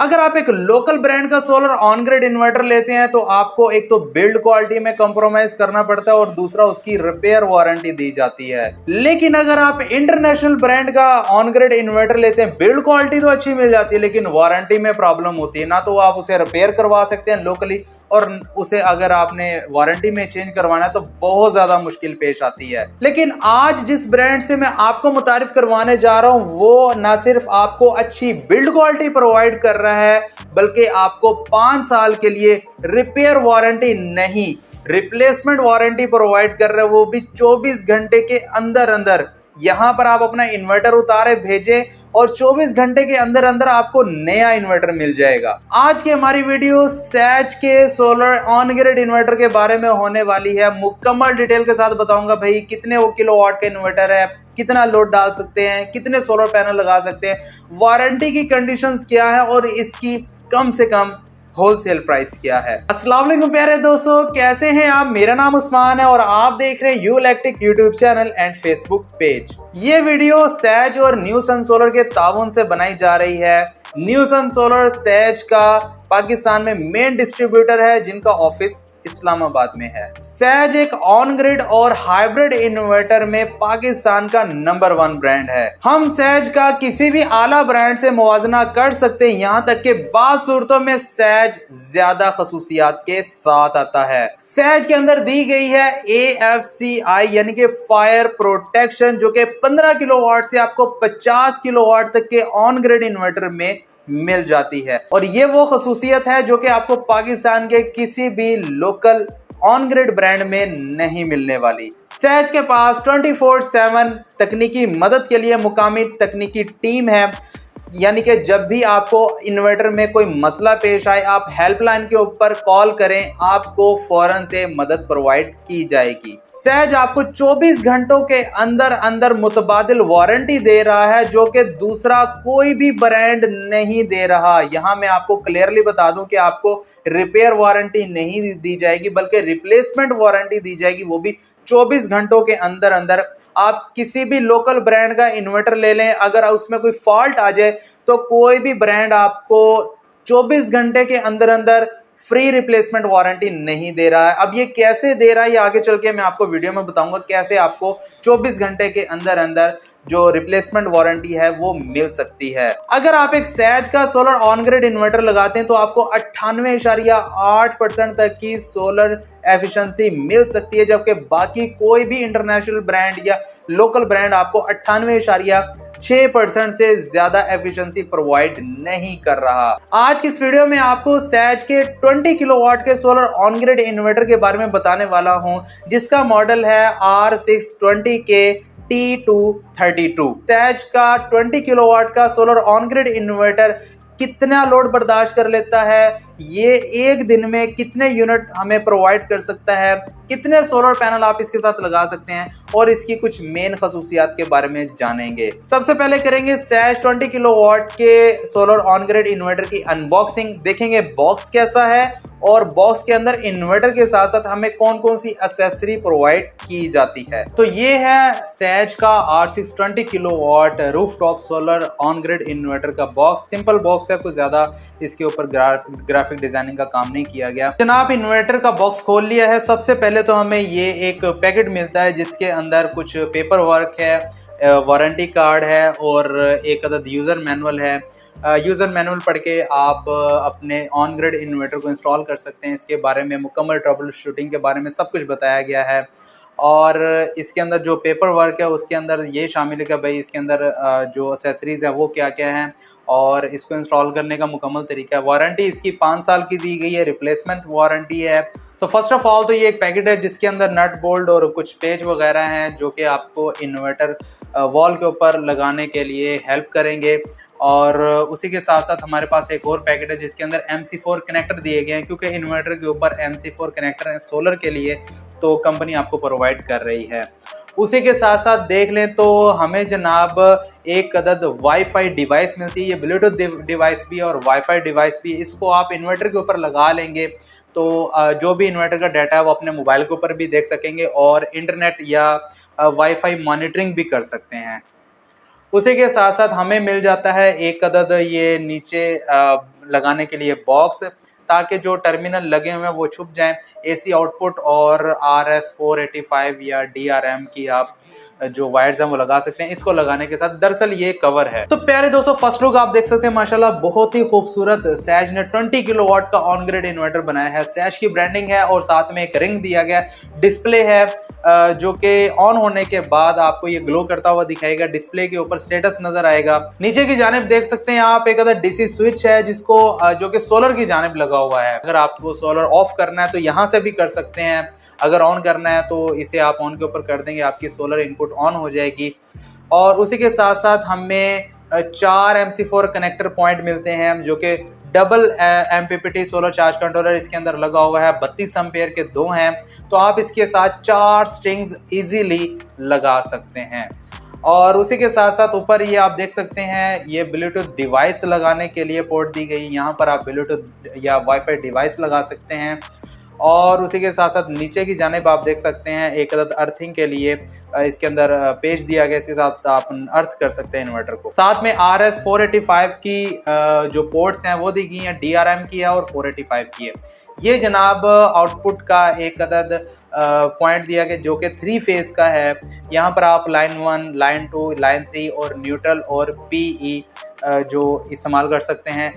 अगर आप एक लोकल ब्रांड का सोलर ऑन ग्रिड इन्वर्टर लेते हैं तो आपको एक तो बिल्ड क्वालिटी में कॉम्प्रोमाइज करना पड़ता है और दूसरा उसकी रिपेयर वारंटी दी जाती है। लेकिन अगर आप इंटरनेशनल ब्रांड का ऑन ग्रिड इन्वर्टर लेते हैं, बिल्ड क्वालिटी तो अच्छी मिल जाती है लेकिन वारंटी में प्रॉब्लम होती है। ना तो आप उसे रिपेयर करवा सकते हैं लोकली, और उसे अगर आपने वारंटी में चेंज करवाना है तो बहुत ज्यादा मुश्किल पेश आती है। लेकिन आज जिस ब्रांड से मैं आपको मुतारिफ करवाने जा रहा हूं वो ना सिर्फ आपको अच्छी बिल्ड क्वालिटी प्रोवाइड कर रहा है बल्कि आपको 5 साल के लिए रिपेयर वारंटी नहीं, रिप्लेसमेंट वारंटी प्रोवाइड कर रहा है, वो भी 24 घंटे के अंदर अंदर। यहां पर आप अपना इन्वर्टर उतारे भेजें और 24 घंटे के अंदर अंदर आपको नया इन्वर्टर मिल जाएगा। आज की हमारी वीडियो सैज के सोलर ऑन ग्रिड इन्वर्टर के बारे में होने वाली है। मुकम्मल डिटेल के साथ बताऊंगा भाई कितने वो किलोवाट का इन्वर्टर है, कितना लोड डाल सकते हैं, कितने सोलर पैनल लगा सकते हैं, वारंटी की कंडीशंस क्या है और इसकी कम से कम होलसेल प्राइस क्या है। अस्सलाम वालेकुम प्यारे दोस्तों, कैसे हैं आप? मेरा नाम उस्मान है और आप देख रहे हैं you electric YouTube channel and Facebook page. ये वीडियो सैज और न्यू सन सोलर के ताउन से बनाई जा रही है। न्यू सन सोलर सैज का पाकिस्तान में मेन डिस्ट्रीब्यूटर है जिनका ऑफिस इस्लामाबाद में है। सैज एक ऑन ग्रिड और हाइब्रिड इन्वर्टर में पाकिस्तान का नंबर 1 ब्रांड है। हम सैज का किसी भी आला ब्रांड से मुवाजना कर सकते हैं, यहाँ तक कि बाज़ सूरतों में सैज ज्यादा खसूसियात के साथ आता है। सैज के अंदर दी गई है AFCI यानी कि फायर प्रोटेक्शन, जो कि 15 किलोवाट से आपको 50 किलोवाट तक के ऑन ग्रिड इन्वर्टर में मिल जाती है। और ये वो खसूसियत है जो कि आपको पाकिस्तान के किसी भी लोकल ऑन ग्रिड ब्रांड में नहीं मिलने वाली। सैज के पास 24/7 तकनीकी मदद के लिए मुकामी तकनीकी टीम है, यानी कि जब भी आपको इन्वर्टर में कोई मसला पेश आए आप हेल्पलाइन के ऊपर कॉल करें, आपको फौरन से मदद प्रोवाइड की जाएगी। सैज आपको 24 घंटों के अंदर अंदर मुतबादिल वारंटी दे रहा है जो कि दूसरा कोई भी ब्रांड नहीं दे रहा। यहां मैं आपको क्लियरली बता दूं कि आपको रिपेयर वारंटी नहीं दी जाएगी बल्कि रिप्लेसमेंट वारंटी दी जाएगी, वो भी 24 घंटों के अंदर अंदर। आप किसी भी लोकल ब्रांड का इन्वर्टर ले लें, अगर उसमें कोई फॉल्ट आ जाए तो कोई भी ब्रांड आपको 24 घंटे के अंदर अंदर फ्री रिप्लेसमेंट वारंटी नहीं दे रहा है। अब ये कैसे दे रहा है ये आगे चल के मैं आपको वीडियो में बताऊंगा, कैसे आपको 24 घंटे के अंदर अंदर जो रिप्लेसमेंट वारंटी है वो मिल सकती है। अगर आप एक सैज का सोलर ऑन ग्रिड इन्वर्टर लगाते हैं तो आपको 98.8% तक की सोलर एफिशिएंसी मिल सकती है, जबकि बाकी कोई भी इंटरनेशनल ब्रांड या लोकल ब्रांड आपको 98.6% से ज्यादा एफिशिएंसी प्रोवाइड नहीं कर रहा। आज की इस वीडियो में आपको सैज के 20 किलोवाट के सोलर ऑन ग्रिड इन्वर्टर के बारे में बताने वाला हूं, जिसका मॉडल है R620K T232। सैज का 20 किलोवाट का सोलर ऑन ग्रिड इन्वर्टर कितना लोड बर्दाश्त कर लेता है, ये एक दिन में कितने यूनिट हमें प्रोवाइड कर सकता है, कितने सोलर पैनल आप इसके साथ लगा सकते हैं और इसकी कुछ मेन खसूसियात के बारे में जानेंगे। सबसे पहले करेंगे सैज 20 किलोवाट के सोलर ऑन ग्रिड इन्वर्टर की अनबॉक्सिंग, देखेंगे बॉक्स कैसा है और बॉक्स के अंदर इन्वर्टर के साथ साथ हमें कौन कौन सी एक्सेसरी प्रोवाइड की जाती है। तो ये है सैज का R620 kilowatt rooftop solar on grid inverter का बॉक्स। सिंपल बॉक्स है, कुछ ज्यादा इसके ऊपर ग्राफिक डिजाइनिंग का काम नहीं किया गया। जनाब इन्वर्टर का बॉक्स खोल लिया है। सबसे पहले तो हमें ये एक पैकेट मिलता है जिसके अंदर कुछ पेपर वर्क है, वारंटी कार्ड है और एक अदद यूजर मैनुअल है। यूजर मैनुअल पढ़ के आप अपने ऑन ग्रिड इन्वर्टर को इंस्टॉल कर सकते हैं। इसके बारे में मुकम्मल ट्रबल शूटिंग के बारे में सब कुछ बताया गया है और इसके अंदर जो पेपर वर्क है उसके अंदर ये शामिल है कि भाई इसके अंदर जो एक्सेसरीज है वो क्या क्या हैं और इसको इंस्टॉल करने का मुकम्मल तरीका है। वारंटी इसकी 5 साल की दी गई है, रिप्लेसमेंट वारंटी है। तो फर्स्ट ऑफ ऑल तो ये एक पैकेट है जिसके अंदर नट बोल्ट और कुछ पेज वगैरह हैं जो कि आपको इन्वर्टर वॉल के ऊपर लगाने के लिए हेल्प करेंगे। और उसी के साथ साथ हमारे पास एक और पैकेट है जिसके अंदर MC4 कनेक्टर दिए गए हैं, क्योंकि इन्वर्टर के ऊपर MC4 कनेक्टर है सोलर के लिए, तो कंपनी आपको प्रोवाइड कर रही है। उसी के साथ साथ देख लें तो हमें जनाब एक अदद वाईफाई डिवाइस मिलती है। ये ब्लूटूथ डिवाइस भी और वाईफाई डिवाइस भी, इसको आप इन्वर्टर के ऊपर लगा लेंगे तो जो भी इन्वर्टर का डाटा है वो अपने मोबाइल के ऊपर भी देख सकेंगे और इंटरनेट या वाईफाई मॉनिटरिंग भी कर सकते हैं। उसी के साथ साथ हमें मिल जाता है एक अदद ये नीचे लगाने के लिए बॉक्स, ताकि जो टर्मिनल लगे हुए हैं वो छुप जाएं। एसी आउटपुट और RS485 या DRM की आप जो वायर्स हैं वो लगा सकते हैं इसको लगाने के साथ। दरअसल ये कवर है। तो प्यारे दोस्तों, फर्स्ट लुक आप देख सकते हैं, माशाल्लाह बहुत ही खूबसूरत सैज ने 20 किलोवाट का ऑन ग्रिड इन्वर्टर बनाया है। सैज की ब्रांडिंग है और साथ में एक रिंग दिया गया, डिस्प्ले है जो कि ऑन होने के बाद आपको ये ग्लो करता हुआ दिखाएगा। डिस्प्ले के ऊपर स्टेटस नजर आएगा। नीचे की जानिब देख सकते हैं आप एक अदर डीसी स्विच है जिसको जो कि सोलर की जानिब लगा हुआ है। अगर आपको सोलर ऑफ करना है तो यहाँ से भी कर सकते हैं, अगर ऑन करना है तो इसे आप ऑन के ऊपर कर देंगे, आपकी सोलर इनपुट ऑन हो जाएगी। और उसी के साथ साथ हमें 4 MC4 कनेक्टर पॉइंट मिलते हैं जो कि double MPPT solar charge controller इसके अंदर लगा हुआ है। 32 एम्पेयर के 2 हैं, तो आप इसके साथ 4 स्ट्रिंग्स इजीली लगा सकते हैं। और उसी के साथ साथ ऊपर ये आप देख सकते हैं, ये ब्लूटूथ डिवाइस लगाने के लिए पोर्ट दी गई। यहाँ पर आप ब्लूटूथ या वाईफाई डिवाइस लगा सकते हैं। और उसी के साथ साथ नीचे की जानिब आप देख सकते हैं एक अदद अर्थिंग के लिए इसके अंदर पेज दिया गया, इसके साथ आप अर्थ कर सकते हैं इन्वर्टर को। साथ में RS485 की जो पोर्ट्स हैं वो दी गई हैं, DRM की है और 485 की है। ये जनाब आउटपुट का एक अदद पॉइंट दिया गया जो कि 3 फेज का है। यहाँ पर आप लाइन 1, लाइन 2, लाइन 3 और न्यूट्रल और PE जो इस्तेमाल कर सकते हैं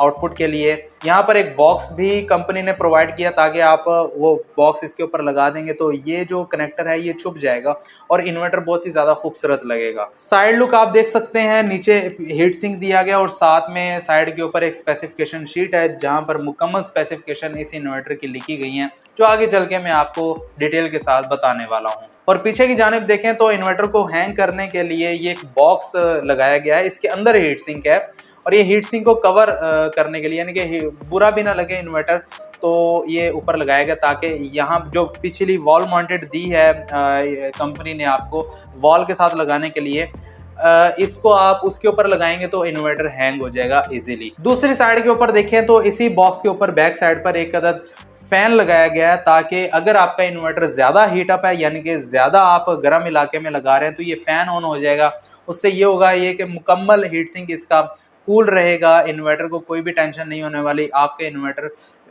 आउटपुट के लिए। यहाँ पर एक बॉक्स भी कंपनी ने प्रोवाइड किया ताकि आप वो बॉक्स इसके ऊपर लगा देंगे तो ये जो कनेक्टर है ये छुप जाएगा और इन्वर्टर बहुत ही ज़्यादा खूबसूरत लगेगा। साइड लुक आप देख सकते हैं, नीचे हीट सिंक दिया गया और साथ में साइड के ऊपर एक स्पेसिफिकेशन शीट है जहाँ पर मुकम्मल स्पेसिफिकेशन इस इन्वर्टर की लिखी गई हैं, जो आगे चल के मैं आपको डिटेल के साथ बताने वाला हूँ। और पीछे की जानिब देखें तो इन्वर्टर को हैंग करने के लिए ये एक बॉक्स लगाया गया है, इसके अंदर हीट सिंक है और ये हीट सिंक को कवर करने के लिए, यानी कि बुरा भी ना लगे इन्वर्टर, तो ये ऊपर लगाया गया ताकि यहाँ जो पिछली वॉल माउंटेड दी है कंपनी ने आपको वॉल के साथ लगाने के लिए, इसको आप उसके ऊपर लगाएंगे तो इन्वर्टर हैंग हो जाएगा इजीली। दूसरी साइड के ऊपर देखें तो इसी बॉक्स के ऊपर बैक साइड पर एक अदद फैन लगाया गया है ताकि अगर आपका इन्वर्टर ज्यादा हीट अप है, यानी कि ज्यादा आप गर्म इलाके में लगा रहे हैं, तो ये फैन ऑन हो जाएगा। उससे ये होगा ये कि मुकम्मल हीट सिंक इसका कूल रहेगा, इन्वर्टर को कोई भी टेंशन नहीं होने वाली, आपके इन्वर्टर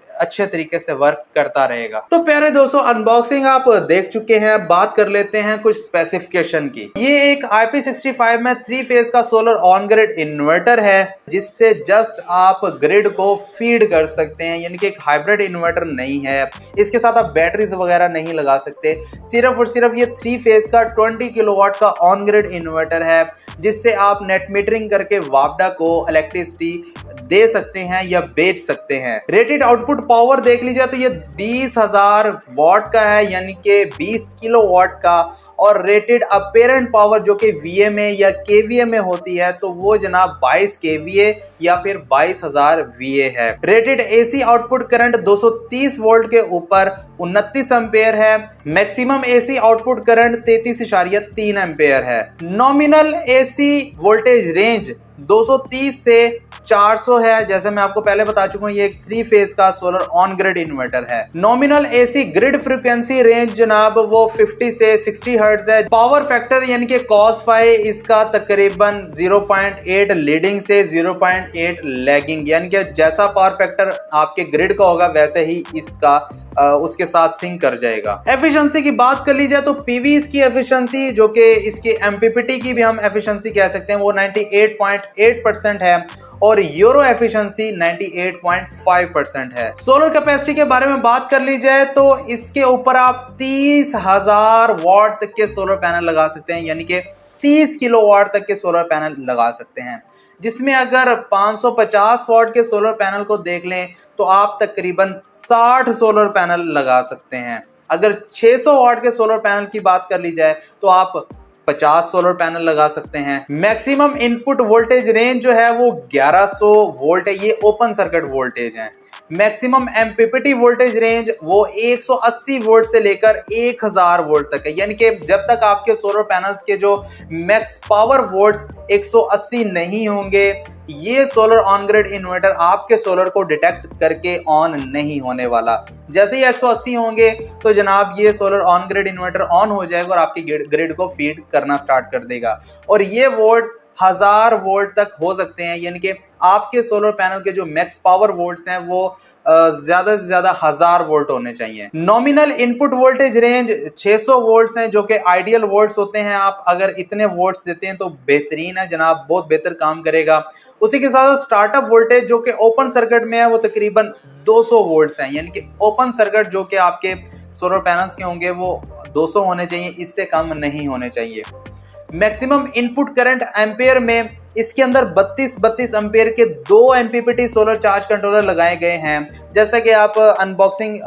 अच्छे तरीके से वर्क करता रहेगा। तो प्यारे दोस्तों, अनबॉक्सिंग आप देख चुके हैं, बात कर लेते हैं कुछ स्पेसिफिकेशन की। ये एक IP65 में 3 फेज का सोलर ऑन ग्रिड इन्वर्टर है जिससे जस्ट आप ग्रिड को फीड कर सकते हैं, यानी कि एक हाइब्रिड इन्वर्टर नहीं है। इसके साथ आप बैटरीज वगैरह नहीं लगा सकते, सिर्फ और सिर्फ ये 3 फेज का 20 किलोवाट का ऑन ग्रिड इन्वर्टर है जिससे आप नेट मीटरिंग करके वापडा को इलेक्ट्रिसिटी दे सकते हैं या बेच सकते हैं। रेटेड आउटपुट पावर देख लीजिए तो ये 20,000 वॉट का है, यानी कि 20 किलोवाट का। और रेटेड अपेरेंट पावर जो कि VA या KVA में होती है तो वो जनाब 22 KVA या फिर 22,000 VA है। Rated AC output current 230 volt के ऊपर 29 एम्पेयर है। Maximum AC output current 33.3 ampere है। नॉमिनल AC वोल्टेज रेंज 230 से 400 है, जैसे मैं आपको पहले बता चुका हूँ ये एक 3 फेज का सोलर ऑन ग्रिड इन्वर्टर है। Nominal AC grid frequency range जनाब वो 50 से 60 हर्ट्ज है। पावर फैक्टर यानी कि cos फाई इसका तकरीबन 0.8 लीडिंग से 0.8 लैगिंग, यानी कि जैसा पावर फैक्टर आपके ग्रिड का होगा वैसे ही इसका उसके साथ सिंक कर जाएगा। एफिशिएंसी की बात कर ली जाए तो PV की एफिशिएंसी जो कि इसके MPPT की भी हम एफिशिएंसी कह सकते हैं वो 98.8% है और यूरो एफिशिएंसी 98.5% है। सोलर कैपेसिटी के बारे में बात कर ली जाए तो इसके ऊपर आप 30,000 वॉट तक के सोलर पैनल लगा सकते हैं, यानी कि 30 किलोवाट तक के सोलर पैनल लगा सकते हैं, जिसमें अगर 550 वॉट के सोलर पैनल को देख लें तो आप तकरीबन 60 सोलर पैनल लगा सकते हैं। अगर 600 वॉट के सोलर पैनल की बात कर ली जाए तो आप 50 सोलर पैनल लगा सकते हैं। मैक्सिमम इनपुट वोल्टेज रेंज जो है वो 1100 वोल्ट है, ये ओपन सर्किट वोल्टेज है। मैक्सिमम MPPT वोल्टेज रेंज वो 180 वोल्ट से लेकर 1000 वोल्ट तक है, यानी कि जब तक आपके सोलर पैनल्स के जो मैक्स पावर वोल्ट्स 180 नहीं होंगे ये सोलर ऑन ग्रिड इन्वर्टर आपके सोलर को डिटेक्ट करके ऑन नहीं होने वाला। जैसे ही 180 होंगे तो जनाब ये solar on grid inverter on हो जाएगा और आपकी ग्रिड को फीड करना स्टार्ट कर देगा और ये वोल्ट्स 1000 वोल्ट तक हो सकते हैं, यानी कि आपके सोलर पैनल के जो मैक्स पावर वोल्ट्स हैं वो ज्यादा से ज्यादा 1000 वोल्ट होने चाहिए। Nominal input voltage range 600 volts हैं, जो कि आइडियल वोल्ट्स होते हैं। आप अगर इतने वोल्ट्स देते हैं तो बेहतरीन है जनाब, बहुत बेहतर काम करेगा। उसी के साथ स्टार्टअप वोल्टेज जो कि ओपन सर्किट में है वो तकरीबन 200 वोल्ट्स हैं, यानी कि ओपन सर्किट जो कि आपके सोलर पैनल्स के होंगे वो 200 होने चाहिए, इससे कम नहीं होने चाहिए। मैक्सिमम इनपुट करंट एम्पेयर में इसके अंदर 32 एम्पेयर के 2 MPPT सोलर चार्ज कंट्रोलर लगाए गए हैं। जैसा कि आप अनबॉक्सिंग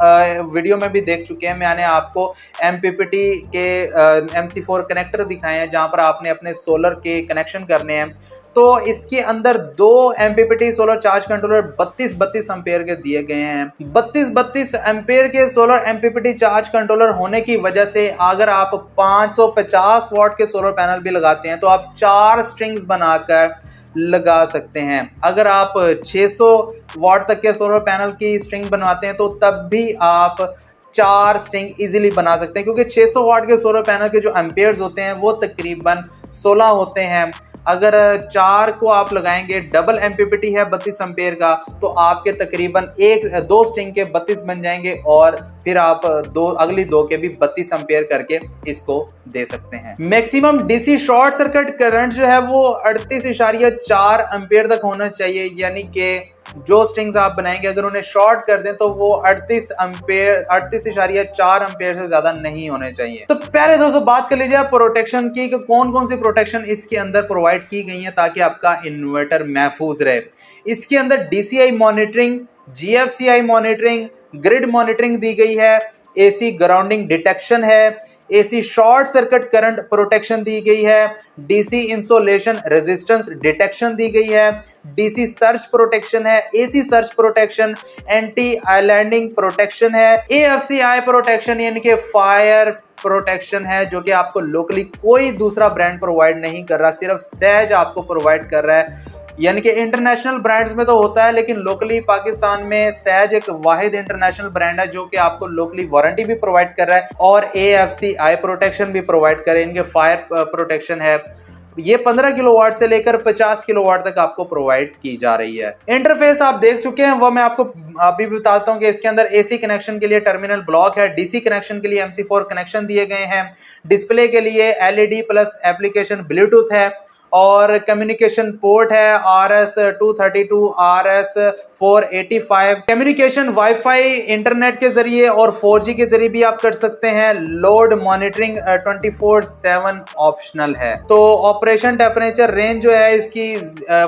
वीडियो में भी देख चुके हैं, मैंने आपको MPPT के MC4 कनेक्टर दिखाए हैं जहां पर आपने अपने सोलर के कनेक्शन करने हैं। तो इसके अंदर 2 MPPT solar charge controller 32 ampere के दिए गए हैं। 32 एम्पेयर के सोलर MPPT चार्ज कंट्रोलर होने की वजह से अगर आप 550 वाट के सोलर पैनल भी लगाते हैं तो आप 4 स्ट्रिंग्स बनाकर लगा सकते हैं। अगर आप 600 वाट तक के सोलर पैनल की स्ट्रिंग बनवाते हैं तो तब भी आप 4 स्ट्रिंग इजीली बना सकते हैं, क्योंकि 600 वाट के सोलर पैनल के जो एम्पेयर्स होते हैं वो तकरीबन 16 होते हैं। अगर 4 को आप लगाएंगे, डबल MPPT है 32 एम्पेयर का, तो आपके तकरीबन 2 स्ट्रिंग के 32 बन जाएंगे और फिर आप अगली 2 के भी 32 एम्पेयर करके इसको दे सकते हैं। Maximum DC short circuit current जो है वो 38.4 एम्पेयर तक होना चाहिए, यानी कि जो स्ट्रिंग्स आप बनाएंगे अगर उन्हें शॉर्ट कर दें तो वो 38.4 एम्पेयर से ज्यादा नहीं होने चाहिए। तो प्यारे दोस्तों, बात कर लीजिए प्रोटेक्शन की, कौन कौन सी प्रोटेक्शन इसके अंदर प्रोवाइड की गई है ताकि आपका इन्वर्टर महफूज रहे। इसके अंदर DCI monitoring, GFCI monitoring, grid monitoring दी गई है, AC ग्राउंडिंग डिटेक्शन है, AC short circuit current protection दी गई है, DC इंसोलेशन रेजिस्टेंस डिटेक्शन दी गई है, DC सर्च प्रोटेक्शन है, AC surge protection, anti islanding protection है, AFCI प्रोटेक्शन यानी कि फायर प्रोटेक्शन है, जो कि आपको लोकली कोई दूसरा ब्रांड प्रोवाइड नहीं कर रहा, सिर्फ सहज आपको प्रोवाइड कर रहा है। यानी कि इंटरनेशनल ब्रांड्स में तो होता है, लेकिन लोकली पाकिस्तान में सहज एक वाहिद इंटरनेशनल ब्रांड है जो कि आपको लोकली वारंटी भी प्रोवाइड कर रहा है और AFCI प्रोटेक्शन भी प्रोवाइड कर रहे हैं। इनके फायर प्रोटेक्शन है, ये 15 किलोवाट से लेकर 50 किलोवाट तक आपको प्रोवाइड की जा रही है। इंटरफेस आप देख चुके हैं, वो मैं आपको अभी बताता हूं कि इसके अंदर AC कनेक्शन के लिए टर्मिनल ब्लॉक है, DC कनेक्शन के लिए MC4 कनेक्शन दिए गए हैं, डिस्प्ले के लिए LED प्लस एप्लीकेशन ब्लूटूथ है और कम्युनिकेशन पोर्ट है RS-232, RS-485। Communication wifi internet के जरिए और 4G के जरिए भी आप कर सकते हैं। लोड मॉनिटरिंग 24/7 ऑप्शनल है। तो ऑपरेशन टेम्परेचर रेंज जो है इसकी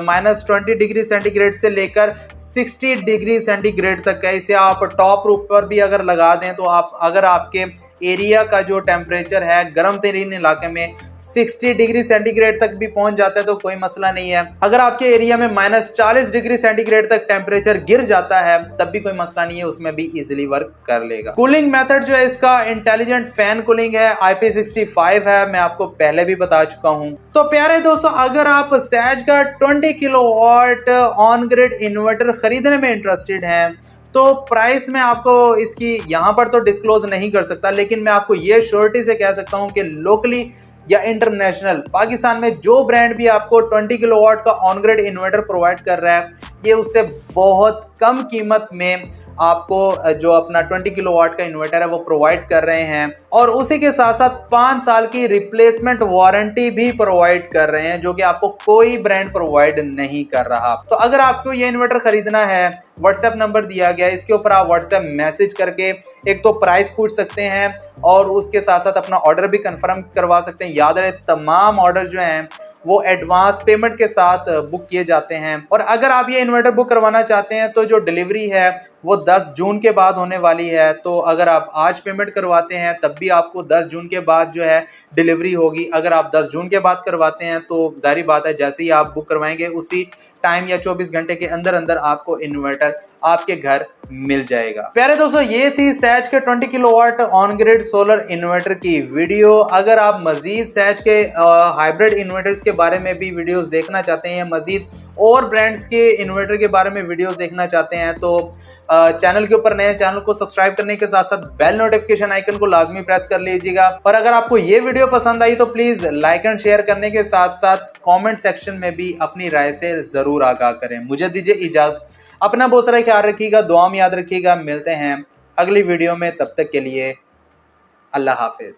-20 डिग्री सेंटीग्रेड से लेकर 60 डिग्री सेंटीग्रेड तक है। इसे आप टॉप रूफ पर भी अगर लगा दें तो आप अगर आपके एरिया का जो टेम्परेचर है गर्म तरीन इलाके में 60 डिग्री सेंटीग्रेड तक भी पहुंच जाता है तो कोई मसला नहीं है। अगर आपके एरिया में -40 डिग्री सेंटीग्रेड तक टेम्परेचर गिर जाता है तब भी कोई मसला नहीं है, उसमें भी इजीली वर्क कर लेगा। कूलिंग मेथड जो है इसका इंटेलिजेंट फैन कूलिंग है, IP65 है, मैं आपको पहले भी बता चुका हूं। तो प्यारे दोस्तों, अगर आप सहज का 20 किलोवाट ऑन ग्रिड इन्वर्टर खरीदने में इंटरेस्टेड हैं तो प्राइस में आपको इसकी यहां पर तो डिस्क्लोज नहीं कर सकता, लेकिन मैं आपको ये श्योरिटी से कह सकता हूं कि लोकली या इंटरनेशनल पाकिस्तान में जो ब्रांड भी आपको 20 किलोवाट का ऑन ग्रिड इन्वर्टर प्रोवाइड कर रहा है ये उससे बहुत कम कीमत में आपको जो अपना 20 किलोवाट का इन्वर्टर है वो प्रोवाइड कर रहे हैं और उसी के साथ साथ 5 साल की रिप्लेसमेंट वारंटी भी प्रोवाइड कर रहे हैं, जो कि आपको कोई ब्रांड प्रोवाइड नहीं कर रहा। तो अगर आपको ये इन्वर्टर खरीदना है, व्हाट्सएप नंबर दिया गया है, इसके ऊपर आप व्हाट्सएप मैसेज करके एक तो प्राइस पूछ सकते हैं और उसके साथ साथ अपना ऑर्डर भी कंफर्म करवा सकते हैं। याद रहे, तमाम ऑर्डर जो हैं वो एडवांस पेमेंट के साथ बुक किए जाते हैं। और अगर आप ये इन्वर्टर बुक करवाना चाहते हैं तो जो डिलीवरी है वो 10 जून के बाद होने वाली है। तो अगर आप आज पेमेंट करवाते हैं तब भी आपको 10 जून के बाद जो है डिलीवरी होगी। अगर आप 10 जून के बाद करवाते हैं तो जाहिर बात है जैसे ही आप बुक करवाएंगे उसी टाइम या 24 घंटे के अंदर अंदर आपको इन्वर्टर आपके घर मिल जाएगा। प्यारे दोस्तों, ये थी सहज के 20 kilowatt on grid solar inverter की वीडियो। अगर आप मजीद सहज के हाइब्रिड इन्वर्टर्स के बारे में भी वीडियोस देखना चाहते हैं, मजीद और ब्रांड्स के इन्वर्टर के बारे में वीडियोस देखना चाहते हैं तो चैनल के ऊपर नए, चैनल को सब्सक्राइब करने के साथ साथ बेल नोटिफिकेशन आइकन को लाजमी प्रेस कर लीजिएगा। और अगर आपको ये वीडियो पसंद आई तो प्लीज लाइक एंड शेयर करने के साथ साथ कमेंट सेक्शन में भी अपनी राय से जरूर आगाह करें। मुझे दीजिए इजाजत, अपना बहुत सारा ख्याल रखिएगा, दुआ में याद रखिएगा। मिलते हैं अगली वीडियो में, तब तक के लिए अल्लाह हाफिज।